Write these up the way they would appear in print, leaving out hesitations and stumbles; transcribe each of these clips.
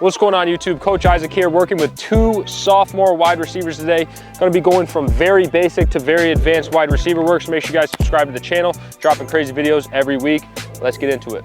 What's going on YouTube? Coach Isaac here, working with two sophomore wide receivers today. Going to be going from very basic to very advanced wide receiver work, so make sure you guys subscribe to the channel. Dropping crazy videos every week. Let's get into it.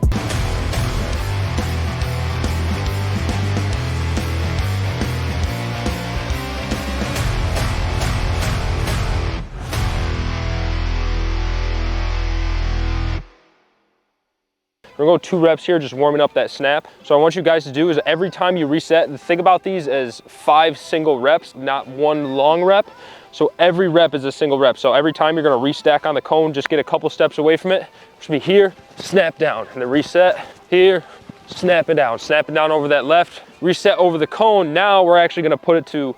We're gonna go 2 reps here, just warming up that snap. So I want you guys to do is every time you reset, think about these as 5 single reps, not 1 long rep. So every rep is a single rep. So every time you're gonna restack on the cone, just get a couple steps away from it. Which will be here, snap down, and then reset, here, snap it down over that left, reset over the cone. Now we're actually gonna put it to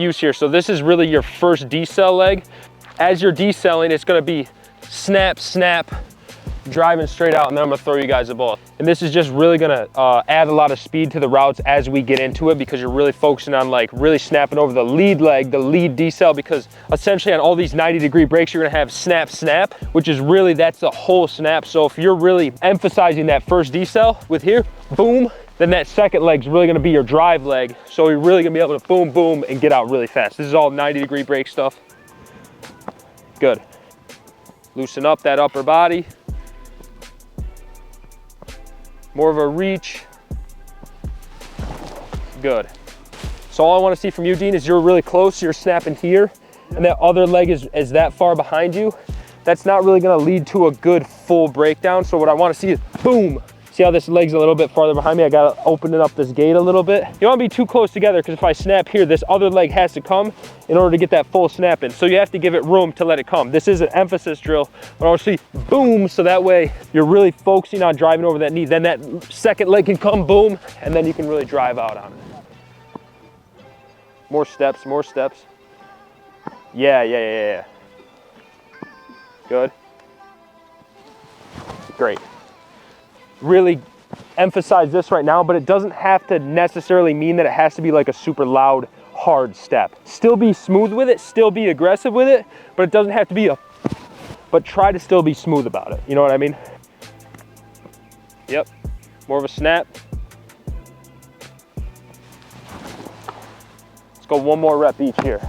use here. So this is really your first decel leg. As you're decelling, it's gonna be snap, snap, driving straight out, and then I'm gonna throw you guys the ball. And this is just really gonna add a lot of speed to the routes as we get into it, because you're really focusing on like really snapping over the lead leg, the lead decel, because essentially on all these 90-degree breaks, you're gonna have snap, snap, which is really, that's the whole snap. So if you're really emphasizing that first decel with here, boom, then that second leg's really gonna be your drive leg. So you're really gonna be able to boom, boom, and get out really fast. This is all 90-degree break stuff. Good. Loosen up that upper body. More of a reach. Good. So all I want to see from you, Dean, is you're really close, you're snapping here, and that other leg is that far behind you. That's not really going to lead to a good full breakdown. So what I want to see is boom. See how this leg's a little bit farther behind me? I got to open it up this gate a little bit. You don't want to be too close together, because if I snap here, this other leg has to come in order to get that full snap in. So you have to give it room to let it come. This is an emphasis drill, but I want to see boom, so that way you're really focusing on driving over that knee. Then that second leg can come boom, and then you can really drive out on it. More steps, more steps. Yeah. Good. Great. Really emphasize this right now, but it doesn't have to necessarily mean that it has to be like a super loud, hard step. Still be smooth with it, still be aggressive with it, but it doesn't have to be but try to still be smooth about it. You know what I mean? Yep, more of a snap. Let's go 1 more rep each here.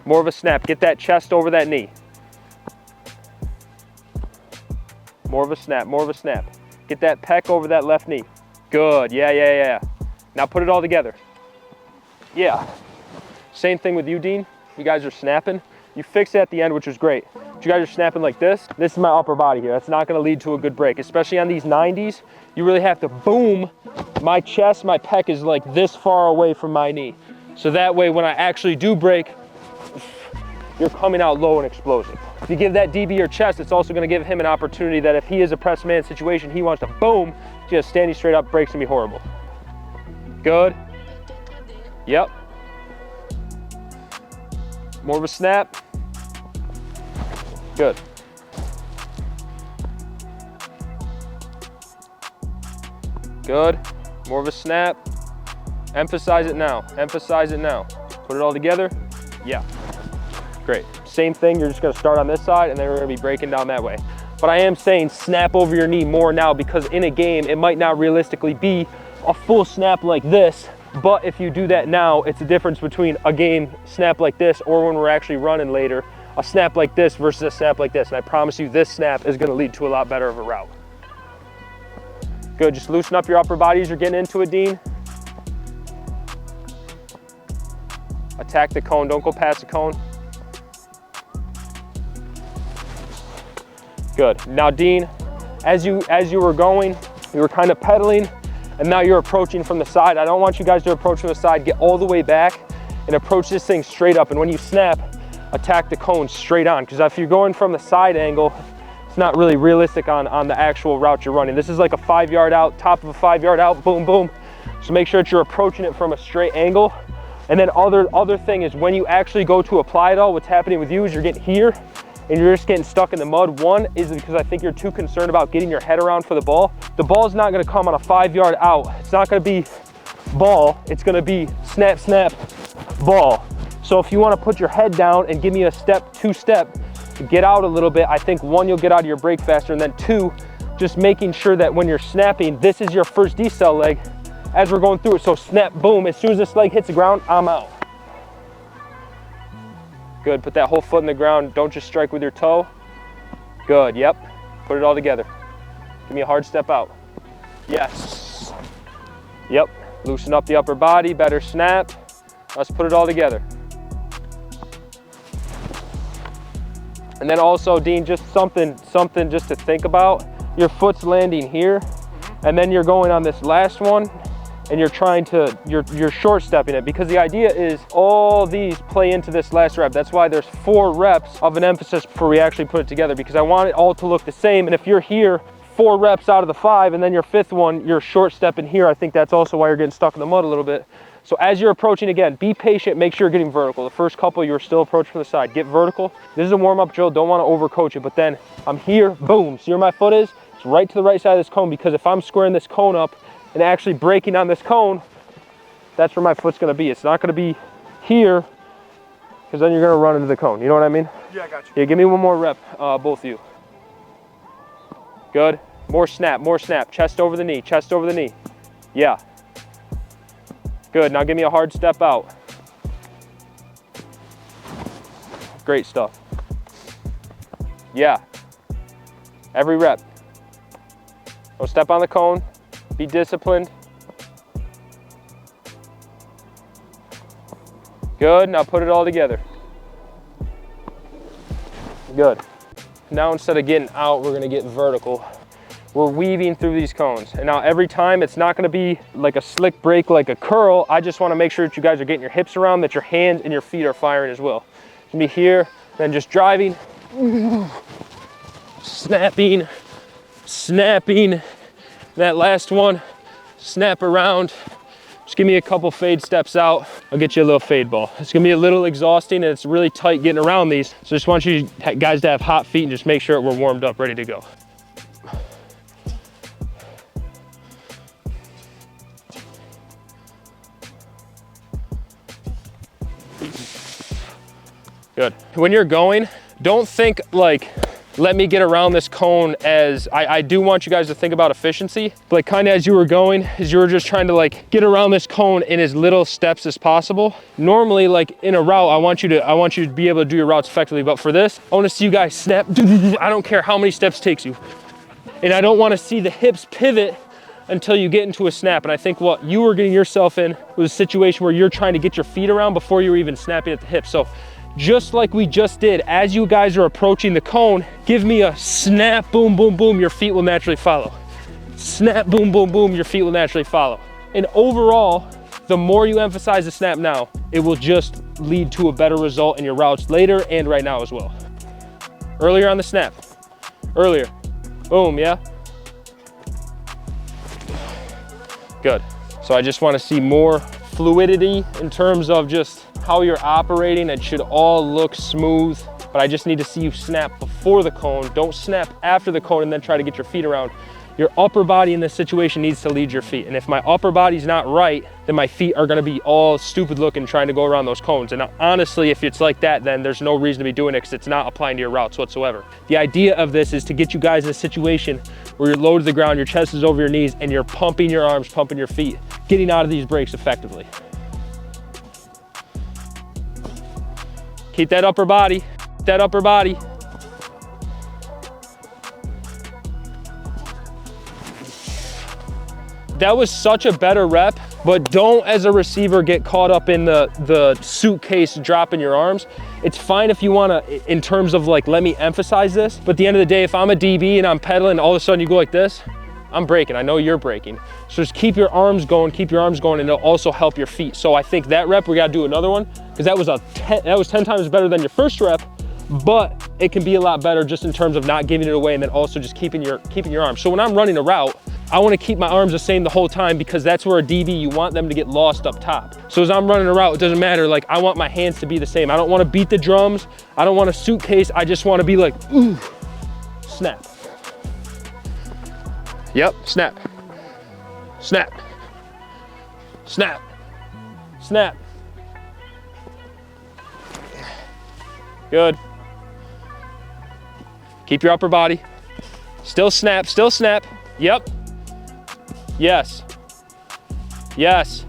More of a snap, get that chest over that knee. More of a snap, more of a snap. Get that pec over that left knee. Good, yeah. Now put it all together. Yeah. Same thing with you, Dean. You guys are snapping. You fixed it at the end, which was great. But you guys are snapping like this. This is my upper body here. That's not gonna lead to a good break, especially on these 90s. You really have to boom. My chest, my pec is like this far away from my knee. So that way, when I actually do break, you're coming out low and explosive. If you give that DB your chest, it's also gonna give him an opportunity that if he is a press man situation, he wants to boom, just standing straight up, breaks gonna be horrible. Good. Yep. More of a snap. Good. Good. More of a snap. Emphasize it now. Emphasize it now. Put it all together. Yeah. Great. Same thing, you're just gonna start on this side and then we're gonna be breaking down that way. But I am saying snap over your knee more now, because in a game, it might not realistically be a full snap like this, but if you do that now, it's the difference between a game snap like this, or when we're actually running later, a snap like this versus a snap like this. And I promise you, this snap is gonna lead to a lot better of a route. Good, just loosen up your upper body as you're getting into it, Dean. Attack the cone, don't go past the cone. Good. Now, Dean, as you were going, you were kind of pedaling, and now you're approaching from the side. I don't want you guys to approach from the side. Get all the way back and approach this thing straight up. And when you snap, attack the cone straight on. Because if you're going from the side angle, it's not really realistic on the actual route you're running. This is like a 5-yard out, top of a 5-yard out, boom, boom. So make sure that you're approaching it from a straight angle. And then other thing is, when you actually go to apply it all, what's happening with you is you're getting here, and you're just getting stuck in the mud. One is because I think you're too concerned about getting your head around for the ball. The ball's not gonna come on a 5-yard out. It's not gonna be ball, it's gonna be snap, snap, ball. So if you wanna put your head down and give me a step, 2-step, get out a little bit, I think 1, you'll get out of your break faster, and then 2, just making sure that when you're snapping, this is your first decel leg, as we're going through it. So snap, boom, as soon as this leg hits the ground, I'm out. Good, put that whole foot in the ground. Don't just strike with your toe. Good, yep. Put it all together. Give me a hard step out. Yes. Yep, loosen up the upper body, better snap. Let's put it all together. And then also, Dean, just something just to think about. Your foot's landing here, and then you're going on this last one, and you're trying to, you're short stepping it, because the idea is all these play into this last rep. That's why there's 4 reps of an emphasis before we actually put it together, because I want it all to look the same. And if you're here 4 reps out of the 5, and then your 5th one, you're short stepping here, I think that's also why you're getting stuck in the mud a little bit. So as you're approaching, again, be patient, make sure you're getting vertical. The first couple, you're still approaching from the side. Get vertical. This is a warm-up drill, don't want to overcoach it, but then I'm here, boom. See where my foot is? It's right to the right side of this cone, because if I'm squaring this cone up and actually breaking on this cone, that's where my foot's gonna be. It's not gonna be here, because then you're gonna run into the cone. You know what I mean? Yeah, I got you. Yeah, give me one more rep, both of you. Good. More snap, chest over the knee, chest over the knee. Yeah. Good, now give me a hard step out. Great stuff. Yeah. Every rep. Don't step on the cone, be disciplined. Good, now put it all together. Good. Now instead of getting out, we're gonna get vertical. We're weaving through these cones. And now every time, it's not gonna be like a slick break, like a curl. I just wanna make sure that you guys are getting your hips around, that your hands and your feet are firing as well. It's gonna be here, then just driving, snapping, snapping. That last one, snap around. Just give me a couple fade steps out. I'll get you a little fade ball. It's gonna be a little exhausting, and it's really tight getting around these. So just want you guys to have hot feet and just make sure we're warmed up, ready to go. Good. When you're going, don't think like, let me get around this cone as, I do want you guys to think about efficiency, but like kind of as you were going, as you were just trying to like get around this cone in as little steps as possible. Normally, like in a route, I want you to be able to do your routes effectively, but for this, I want to see you guys snap. I don't care how many steps it takes you. And I don't want to see the hips pivot until you get into a snap. And I think what you were getting yourself in was a situation where you're trying to get your feet around before you were even snapping at the hips. So just like we just did, as you guys are approaching the cone, give me a snap, boom, boom, boom, your feet will naturally follow. Snap, boom, boom, boom, your feet will naturally follow. And overall, the more you emphasize the snap now, it will just lead to a better result in your routes later and right now as well. Earlier on the snap, earlier, boom, yeah? Good. So I just want to see more fluidity in terms of just how you're operating. It should all look smooth, but I just need to see you snap before the cone. Don't snap after the cone and then try to get your feet around. Your upper body in this situation needs to lead your feet. And if my upper body's not right, then my feet are gonna be all stupid looking trying to go around those cones. And honestly, if it's like that, then there's no reason to be doing it, because it's not applying to your routes whatsoever. The idea of this is to get you guys in a situation where you're low to the ground, your chest is over your knees, and you're pumping your arms, pumping your feet, getting out of these breaks effectively. Keep that upper body, that upper body. That was such a better rep, but don't as a receiver get caught up in the suitcase dropping your arms. It's fine if you wanna, in terms of like, let me emphasize this, but at the end of the day, if I'm a DB and I'm pedaling, all of a sudden you go like this, I'm breaking, I know you're breaking. So just keep your arms going, and it'll also help your feet. So I think that rep, we gotta do another one, because that was 10 times better than your first rep, but it can be a lot better just in terms of not giving it away, and then also just keeping your arms. So when I'm running a route, I want to keep my arms the same the whole time, because that's where a DB, you want them to get lost up top. So as I'm running a route, it doesn't matter, like I want my hands to be the same. I don't want to beat the drums. I don't want a suitcase. I just want to be like, ooh, snap. Yep, snap, snap, snap, snap. Good. Keep your upper body. Still snap, still snap. Yep. Yes. Yes.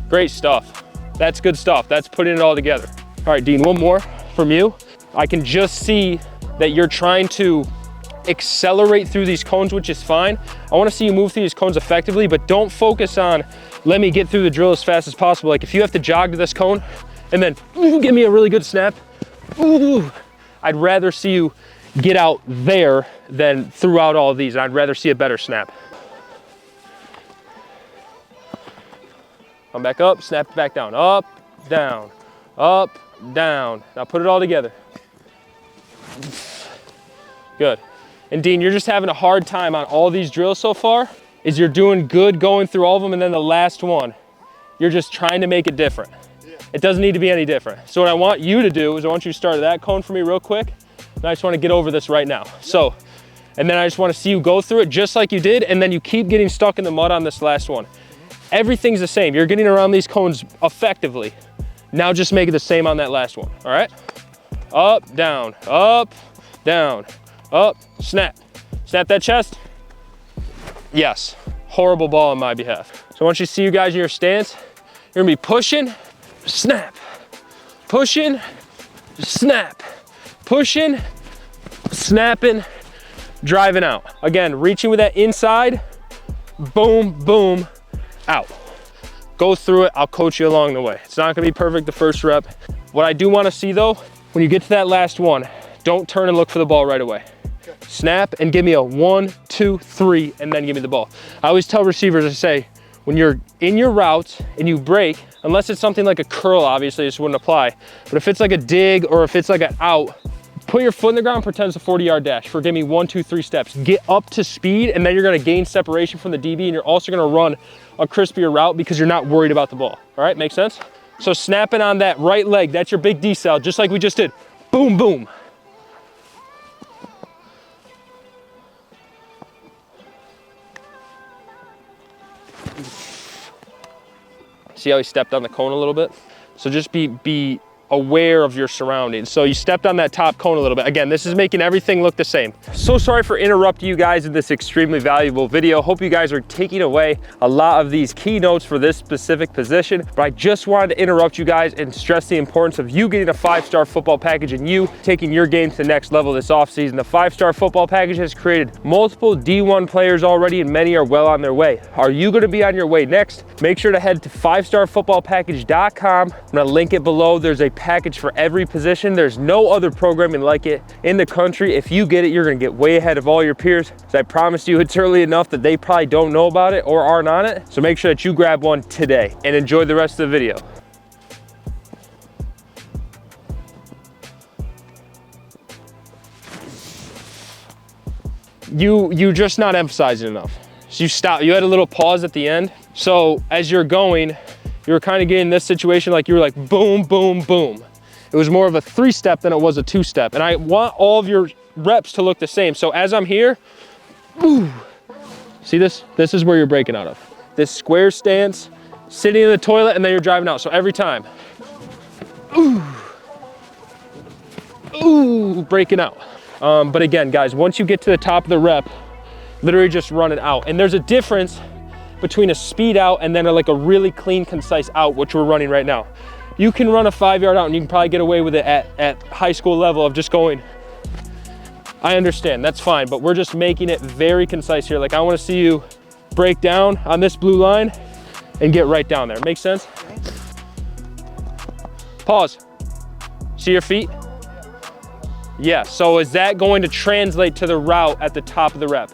Great stuff. That's good stuff. That's putting it all together. All right, Dean, one more from you. I can just see that you're trying to accelerate through these cones, which is fine. I want to see you move through these cones effectively, but don't focus on, let me get through the drill as fast as possible. Like if you have to jog to this cone and then give me a really good snap, I'd rather see you get out there than throughout all of these. I'd rather see a better snap. Come back up, snap it back down, up, down, up, down. Now put it all together. Good. And Dean, you're just having a hard time on all these drills so far, is you're doing good going through all of them, and then the last one, you're just trying to make it different. Yeah. It doesn't need to be any different. So what I want you to do is I want you to start at that cone for me real quick, and I just want to get over this right now. Yeah. So, and then I just want to see you go through it just like you did, and then you keep getting stuck in the mud on this last one. Everything's the same. You're getting around these cones effectively. Now just make it the same on that last one, all right? Up, down, up, snap. Snap that chest. Yes, horrible ball on my behalf. So I want you to see you guys in your stance. You're gonna be pushing, snap, pushing, snap, pushing, snapping, driving out. Again, reaching with that inside, boom, boom, out. Go through it, I'll coach you along the way. It's not gonna be perfect the first rep. What I do wanna see though, when you get to that last one, don't turn and look for the ball right away. Okay. Snap and give me a 1, 2, 3, and then give me the ball. I always tell receivers, I say, when you're in your route and you break, unless it's something like a curl, obviously this wouldn't apply, but if it's like a dig or if it's like an out, put your foot in the ground, pretend it's a 40-yard dash for give me 1, 2, 3 steps. Get up to speed, and then you're gonna gain separation from the DB, and you're also gonna run a crispier route because you're not worried about the ball. All right, make sense? So snapping on that right leg, that's your big decel, just like we just did. Boom, boom. See how he stepped on the cone a little bit? So just be aware of your surroundings. So you stepped on that top cone a little bit. Again, this is making everything look the same. So sorry for interrupting you guys in this extremely valuable video. Hope you guys are taking away a lot of these key notes for this specific position, but I just wanted to interrupt you guys and stress the importance of you getting a 5-star football package and you taking your game to the next level this offseason. The 5-star football package has created multiple D1 players already, and many are well on their way. Are you gonna be on your way next? Make sure to head to 5starfootballpackage.com. I'm gonna link it below. There's a package for every position. There's no other programming like it in the country. If you get it, you're gonna get way ahead of all your peers. As I promised you, it's early enough that they probably don't know about it or aren't on it. So make sure that you grab one today and enjoy the rest of the video. You're just not emphasizing enough. So you stop, you had a little pause at the end. So as you're going, you're kind of getting this situation like you were like boom, boom, boom. It was more of a 3-step than it was a 2-step. And I want all of your reps to look the same. So as I'm here, ooh, see this? This is where you're breaking out of. This square stance, sitting in the toilet, and then you're driving out. So every time, ooh, ooh, breaking out. But again, guys, once you get to the top of the rep, literally just run it out. And there's a difference between a speed out and then like a really clean, concise out, which we're running right now. You can run a 5-yard out and you can probably get away with it at high school level of just going. I understand, that's fine, but we're just making it very concise here. Like I wanna see you break down on this blue line and get right down there. Make sense? Pause. See your feet? Yeah, so is that going to translate to the route at the top of the rep?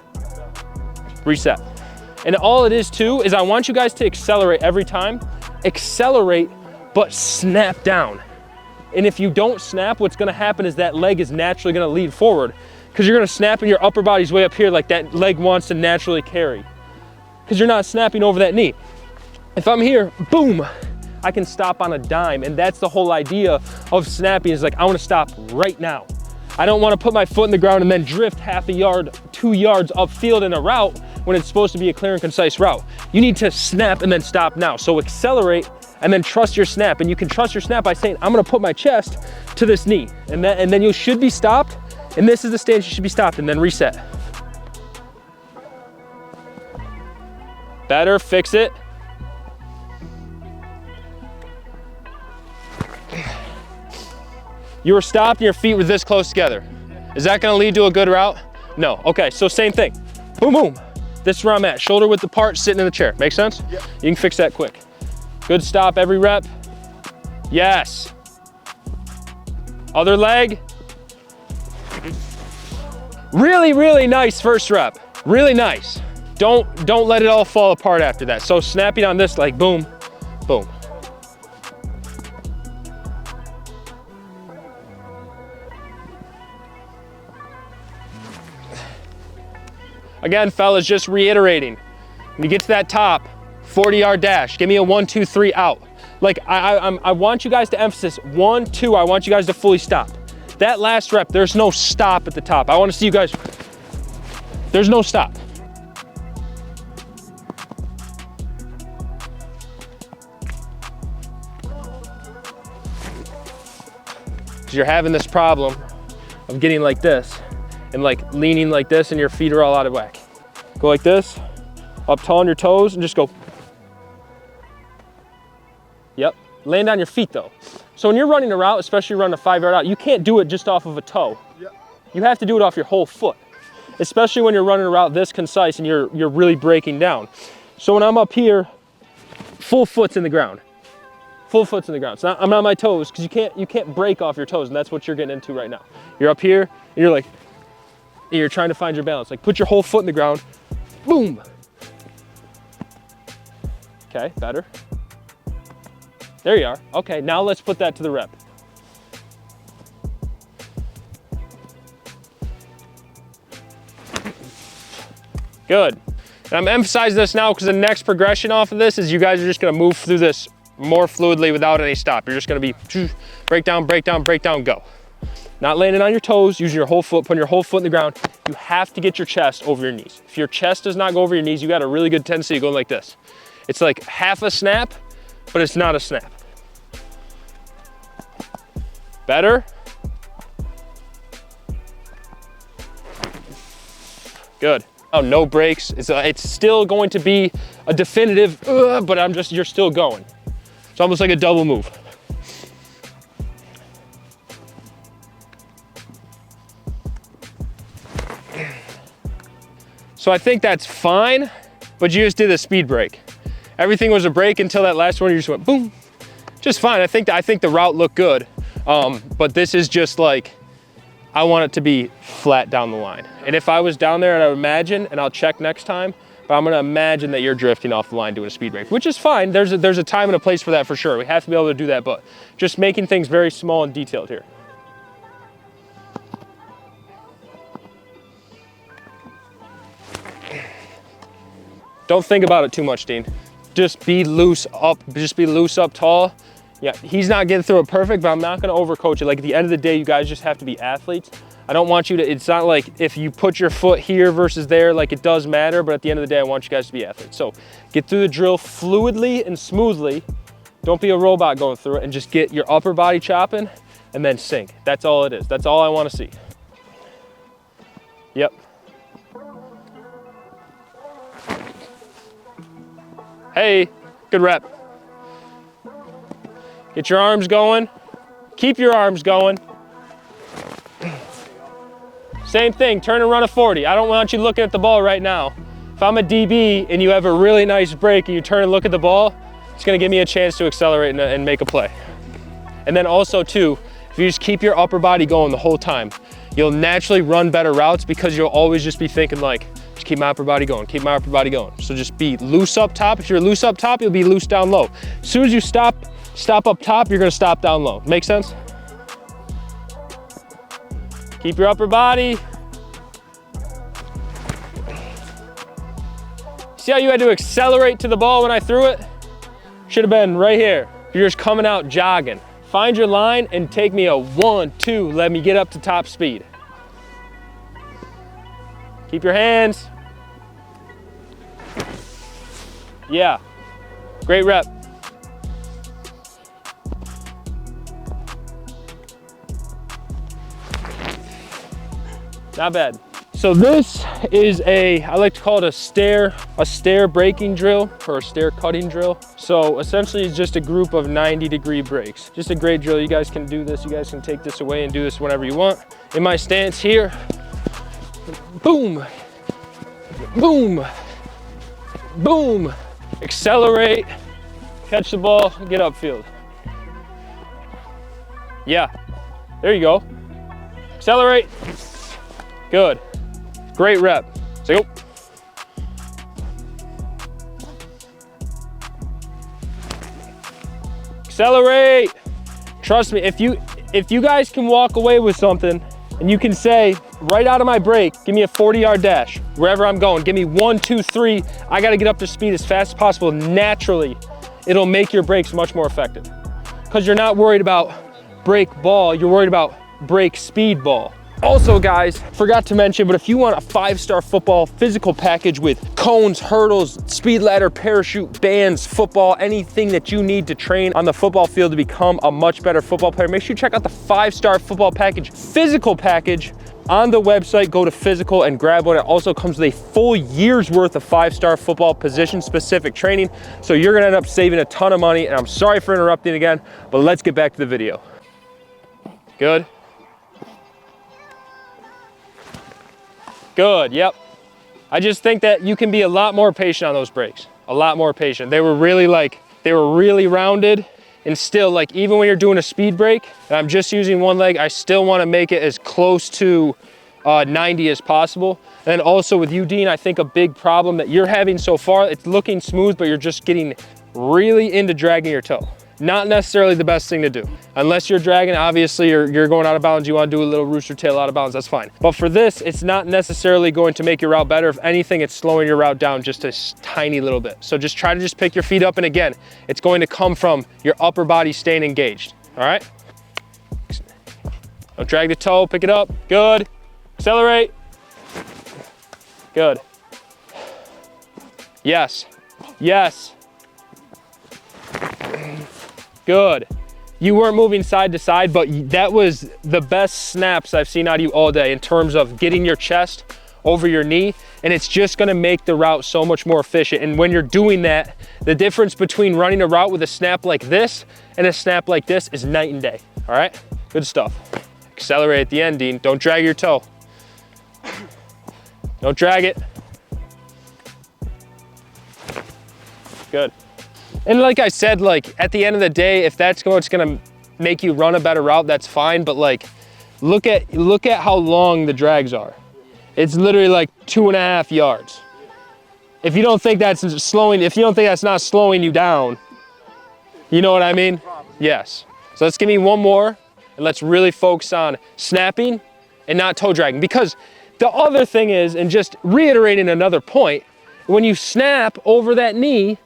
Reset. And all it is too, is I want you guys to accelerate every time. Accelerate, but snap down. And if you don't snap, what's gonna happen is that leg is naturally gonna lead forward because you're gonna snap and your upper body's way up here like that leg wants to naturally carry because you're not snapping over that knee. If I'm here, boom, I can stop on a dime. And that's the whole idea of snapping is like, I wanna stop right now. I don't wanna put my foot in the ground and then drift half a yard, 2 yards upfield in a route when it's supposed to be a clear and concise route. You need to snap and then stop now. So accelerate and then trust your snap. And you can trust your snap by saying, I'm gonna put my chest to this knee. And then you should be stopped. And this is the stance you should be stopped, and then reset. Better, fix it. You were stopped and your feet were this close together. Is that gonna lead to a good route? No, okay, so same thing. Boom, boom. This is where I'm at, shoulder width apart, sitting in the chair. Make sense? Yep. You can fix that quick. Good stop every rep. Yes. Other leg. Really, really nice first rep. Really nice. Don't let it all fall apart after that. So snapping on this leg, boom, boom. Again, fellas, just reiterating. When you get to that top, 40-yard dash, give me a 1, 2, 3 out. Like, I want you guys to emphasize 1, 2, I want you guys to fully stop. That last rep, there's no stop at the top. I want to see you guys, there's no stop. Because you're having this problem of getting like this and like leaning like this and your feet are all out of whack. Go like this, up tall on your toes and just go. Yep, land on your feet though. So when you're running a route, especially running a 5-yard out, you can't do it just off of a toe. Yep. You have to do it off your whole foot, especially when you're running a route this concise and you're really breaking down. So when I'm up here, full foot's in the ground. Full foot's in the ground. So I'm on my toes because you can't break off your toes, and that's what you're getting into right now. You're up here and you're like, you're trying to find your balance. Like put your whole foot in the ground, boom. Okay, better. There you are. Okay, now let's put that to the rep. Good. And I'm emphasizing this now because the next progression off of this is you guys are just gonna move through this more fluidly without any stop. You're just gonna be break down, break down, break down, go. Not landing on your toes, using your whole foot, putting your whole foot in the ground. You have to get your chest over your knees. If your chest does not go over your knees, you got a really good tendency of going like this. It's like half a snap, but it's not a snap. Better. Good. Oh, no breaks. It's still going to be a definitive, but you're still going. It's almost like a double move. So I think that's fine, but you just did a speed break. Everything was a break until that last one, you just went boom. Just fine. I think the route looked good, but this is just like, I want it to be flat down the line. And if I was down there, and I would imagine, and I'll check next time, but I'm gonna imagine that you're drifting off the line doing a speed break, which is fine. There's a time and a place for that for sure. We have to be able to do that, but just making things very small and detailed here. Don't think about it too much, Dean. Just be loose up tall. Yeah, he's not getting through it perfect, but I'm not gonna overcoach it. Like at the end of the day, you guys just have to be athletes. I don't want you to, it's not like if you put your foot here versus there, like it does matter, but at the end of the day, I want you guys to be athletes. So get through the drill fluidly and smoothly. Don't be a robot going through it, and just get your upper body chopping and then sink. That's all it is. That's all I wanna see. Yep. Hey, good rep. Get your arms going. Keep your arms going. Same thing, turn and run a 40. I don't want you looking at the ball right now. If I'm a DB and you have a really nice break and you turn and look at the ball, it's gonna give me a chance to accelerate and make a play. And then also too, if you just keep your upper body going the whole time, you'll naturally run better routes because you'll always just be thinking like, just keep my upper body going, keep my upper body going. So just be loose up top. If you're loose up top, you'll be loose down low. As soon as you stop up top, you're gonna stop down low. Make sense? Keep your upper body. See how you had to accelerate to the ball when I threw it? Should have been right here. You're just coming out jogging. Find your line and take me a 1, 2, let me get up to top speed. Keep your hands. Yeah, great rep. Not bad. So this is I like to call it a stair braking drill or a stair cutting drill. So essentially it's just a group of 90-degree breaks. Just a great drill. You guys can do this. You guys can take this away and do this whenever you want. In my stance here, boom, boom, boom, accelerate, catch the ball, get upfield. Yeah, there you go. Accelerate, good. Great rep. So go. Accelerate. Trust me, if you guys can walk away with something and you can say, right out of my break, give me a 40-yard dash, wherever I'm going, give me 1, 2, 3, I gotta get up to speed as fast as possible. Naturally, it'll make your breaks much more effective. Because you're not worried about break ball, you're worried about break speed ball. Also guys, forgot to mention, but if you want a 5-star football physical package with cones, hurdles, speed ladder, parachute, bands, football, anything that you need to train on the football field to become a much better football player, make sure you check out the 5-star football package, physical package on the website. Go to physical and grab one. It also comes with a full year's worth of 5-star football position specific training. So you're gonna end up saving a ton of money, and I'm sorry for interrupting again, but let's get back to the video. Good. Good, yep. I just think that you can be a lot more patient on those breaks. A lot more patient. They were really rounded, and still, like, even when you're doing a speed break, and I'm just using one leg, I still wanna make it as close to 90 as possible. And also with you, Dean, I think a big problem that you're having so far, it's looking smooth, but you're just getting really into dragging your toe. Not necessarily the best thing to do. Unless you're dragging, obviously you're going out of bounds, you wanna do a little rooster tail out of bounds, that's fine. But for this, it's not necessarily going to make your route better. If anything, it's slowing your route down just a tiny little bit. So just try to just pick your feet up, and again, it's going to come from your upper body staying engaged, all right? Don't drag the toe, pick it up, good. Accelerate, good. Yes, yes. Good. You weren't moving side to side, but that was the best snaps I've seen out of you all day in terms of getting your chest over your knee, and it's just gonna make the route so much more efficient. And when you're doing that, the difference between running a route with a snap like this and a snap like this is night and day, all right? Good stuff. Accelerate at the end, Dean. Don't drag your toe. Don't drag it. Good. And like I said, like at the end of the day, if that's what's gonna make you run a better route, that's fine. But like, look at how long the drags are. It's literally like 2.5 yards. If you don't think that's slowing, if you don't think that's not slowing you down, you know what I mean? Yes. So let's give me one more, and let's really focus on snapping and not toe dragging. Because the other thing is, and just reiterating another point, when you snap over that knee,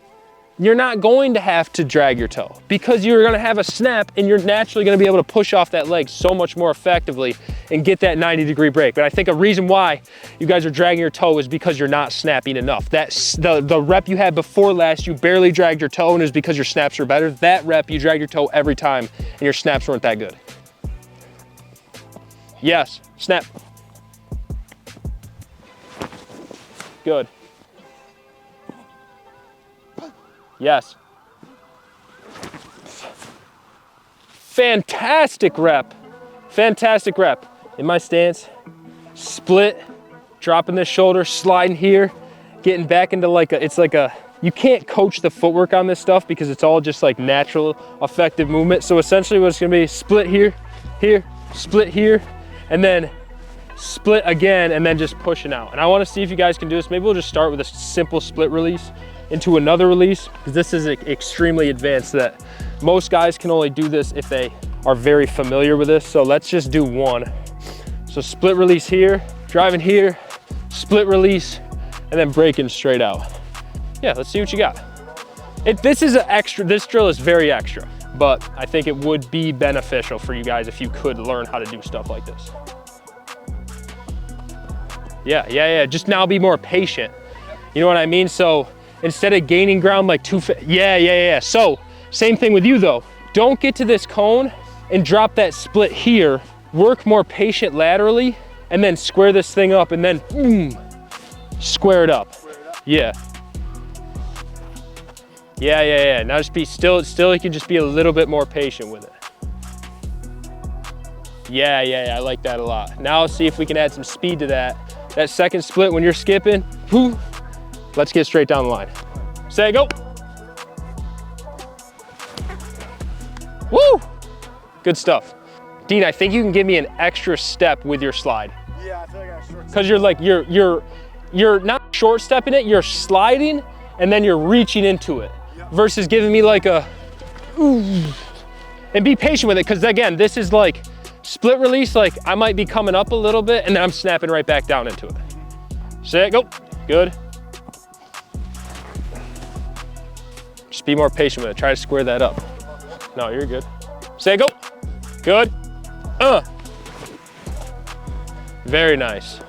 you're not going to have to drag your toe because you're gonna have a snap, and you're naturally gonna be able to push off that leg so much more effectively and get that 90-degree break. But I think a reason why you guys are dragging your toe is because you're not snapping enough. That's the rep you had before last, you barely dragged your toe, and it's because your snaps were better. That rep, you drag your toe every time and your snaps weren't that good. Yes, snap. Good. Yes. Fantastic rep. Fantastic rep. In my stance, split, dropping this shoulder, sliding here, getting back into like a, you can't coach the footwork on this stuff because it's all just like natural, effective movement. So essentially what it's gonna be, split here, here, split here, and then split again, and then just pushing out. And I wanna see if you guys can do this. Maybe we'll just start with a simple split release into another release, because this is extremely advanced that most guys can only do this if they are very familiar with this. So let's just do one. So split release here, driving here, split release, and then breaking straight out. Yeah, let's see what you got. This is an extra, this drill is very extra, but I think it would be beneficial for you guys if you could learn how to do stuff like this. Yeah, just now be more patient. You know what I mean? So instead of gaining ground like yeah. So same thing with you though. Don't get to this cone and drop that split here. Work more patient laterally and then square this thing up, and then boom, square it up. Yeah. Yeah. Now just be still you can just be a little bit more patient with it. Yeah, I like that a lot. Now let's see if we can add some speed to that. That second split when you're skipping, whoo, let's get straight down the line. Say go. Woo! Good stuff. Dean, I think you can give me an extra step with your slide. Yeah, I feel like I have short. Because you're like, you're not short stepping it, you're sliding and then you're reaching into it. Yep. Versus giving me like a, ooh. And be patient with it, because again, this is like split release, like I might be coming up a little bit and then I'm snapping right back down into it. Set, go, good. Just be more patient with it, try to square that up. No, you're good. Say go, good. Very nice.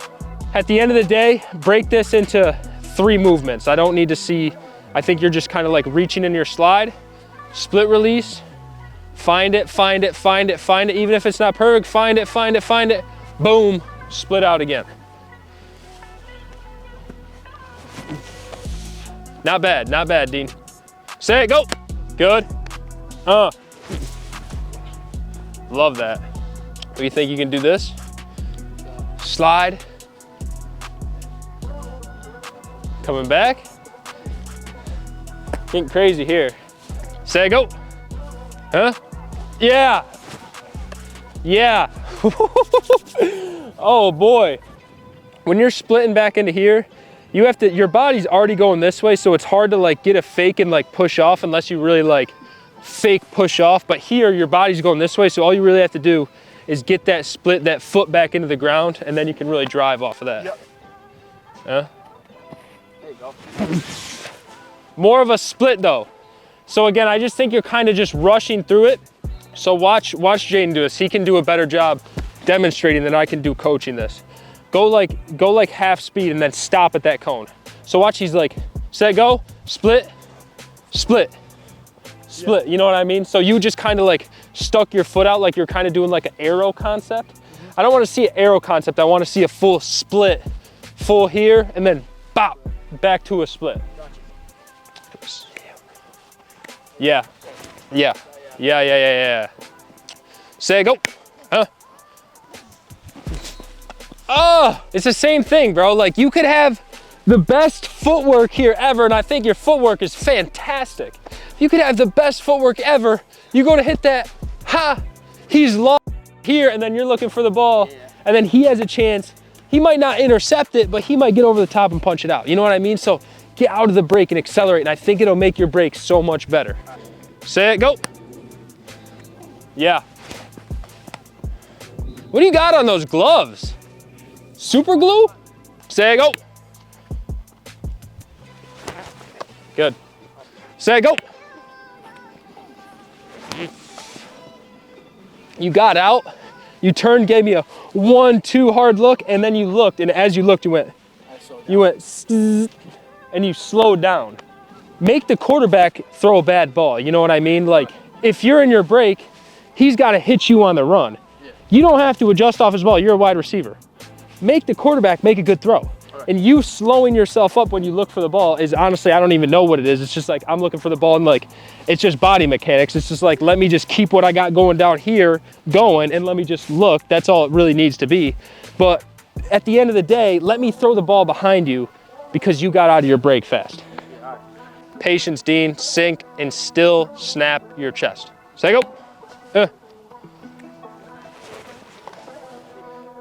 At the end of the day, break this into 3 movements. I don't need to see, I think you're just kind of like reaching in your slide, split release, find it, even if it's not perfect, find it, boom, split out again. Not bad, Dean. Say it, go, good. Love that. What do you think, you can do this? Slide. Coming back. Getting crazy here. Say go. Huh? Yeah. Oh boy. When you're splitting back into here, you have to, your body's already going this way, so it's hard to like get a fake and like push off unless you really like fake push off. But here your body's going this way, so all you really have to do is get that split, that foot back into the ground, and then you can really drive off of that. Yep. Huh? There you go. More of a split though. So again, I just think you're kind of just rushing through it. So watch Jaden do this. He can do a better job demonstrating than I can do coaching this. Go like half speed and then stop at that cone. So watch, he's like, set, go, split, split, split. Yeah. You know what I mean? So you just kind of like stuck your foot out like you're kind of doing like an arrow concept. I don't want to see an arrow concept. I want to see a full split, full here, and then bop, back to a split. Yeah. Say go. Oh, it's the same thing, bro. Like you could have the best footwork here ever, and I think your footwork is fantastic. You could have the best footwork ever. You go to hit that, he's long here, and then you're looking for the ball, and then he has a chance. He might not intercept it, but he might get over the top and punch it out. You know what I mean? So get out of the break and accelerate, and I think it'll make your break so much better. Say it, go. Yeah. What do you got on those gloves? Super glue? Say it, go. Good. Say it, go. You got out, you turned, gave me a 1-2 hard look, and then you looked, and as you looked, you went, and you slowed down. Make the quarterback throw a bad ball, you know what I mean? Like, if you're in your break, he's gotta hit you on the run. You don't have to adjust off his ball, you're a wide receiver. Make the quarterback make a good throw. And you slowing yourself up when you look for the ball is honestly, I don't even know what it is. It's just like, I'm looking for the ball and like, it's just body mechanics. It's just like, let me just keep what I got going down here going and let me just look. That's all it really needs to be. But at the end of the day, let me throw the ball behind you because you got out of your break fast. Patience, Dean, sink and still snap your chest. Say go.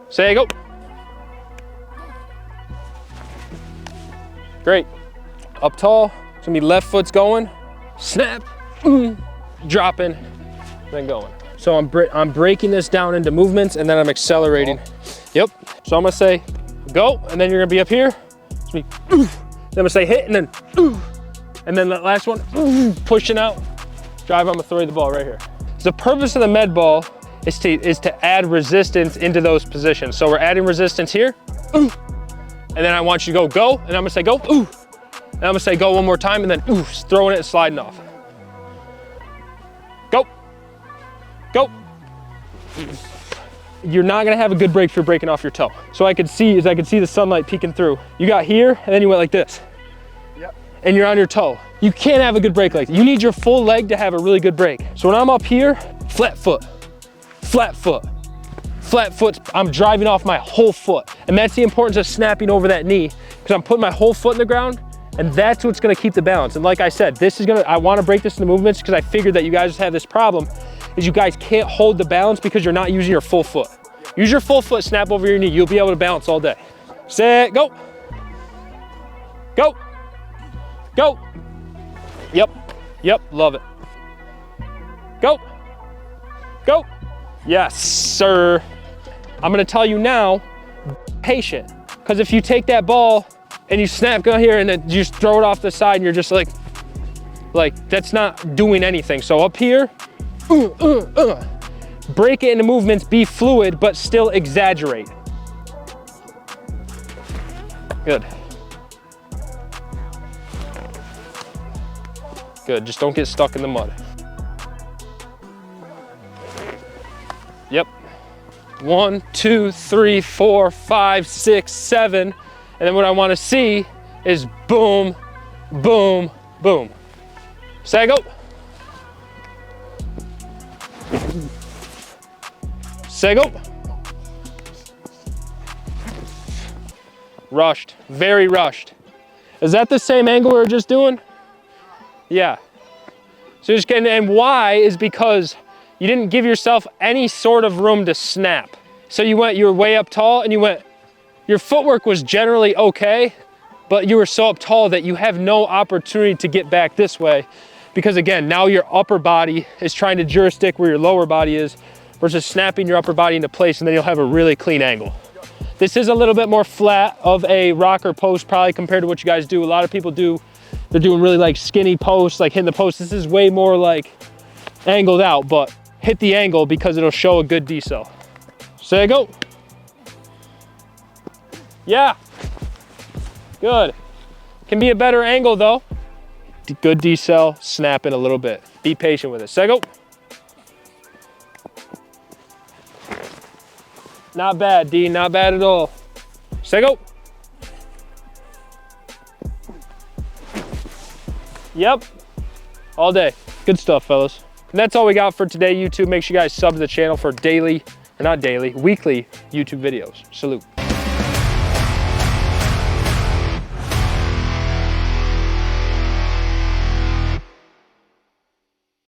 Say go. Great. Up tall, it's gonna be left foot's going, snap, dropping, then going. So I'm breaking this down into movements and then I'm accelerating. Yep. So I'm gonna say go, and then you're gonna be up here. It's gonna be, then I'm gonna say hit, and then that last one, pushing out, drive, I'm gonna throw you the ball right here. So the purpose of the med ball is to add resistance into those positions. So we're adding resistance here, and then I want you to go, and I'm gonna say go, and I'm gonna say go one more time, and then throwing it and sliding off. Go. you're not gonna have a good break if you're breaking off your toe. So I could see the sunlight peeking through. You got here, and then you went like this. Yep. And you're on your toe. You can't have a good break like that. You need your full leg to have a really good break. So when I'm up here, flat foot, flat foot, flat foot, I'm driving off my whole foot. And that's the importance of snapping over that knee, because I'm putting my whole foot in the ground, and that's what's gonna keep the balance. And like I said, I wanna break this into movements because I figured that you guys have this problem, is you guys can't hold the balance because you're not using your full foot. Use your full foot, snap over your knee. You'll be able to balance all day. Set, go. Go. Go. Yep. Yep, love it. Go. Go. Yes, sir. I'm gonna tell you now, be patient. Because if you take that ball and you snap, go here, and then you just throw it off the side, and you're just like that's not doing anything. So up here, break it into movements, be fluid, but still exaggerate. Good. Good, just don't get stuck in the mud. Yep. 1, 2, 3, 4, 5, 6, 7. And then what I want to see is boom, boom, boom. Say go. Say go. Rushed, very rushed. Is that the same angle we were just doing? Yeah. So just getting, and why is because you didn't give yourself any sort of room to snap. So you were way up tall, and your footwork was generally okay, but you were so up tall that you have no opportunity to get back this way, because again, now your upper body is trying to jurisdict where your lower body is, versus snapping your upper body into place, and then you'll have a really clean angle. This is a little bit more flat of a rocker post probably compared to what you guys do. A lot of people they're doing really like skinny posts, like hitting the post. This is way more like angled out, but hit the angle because it'll show a good decel. Say go. Yeah. Good. Can be a better angle though. Good decel, snap in a little bit. Be patient with it. Say go. Not bad, D, not bad at all. Say go. Yep, all day. Good stuff, fellas. And that's all we got for today, YouTube. Make sure you guys sub to the channel for weekly YouTube videos. Salute.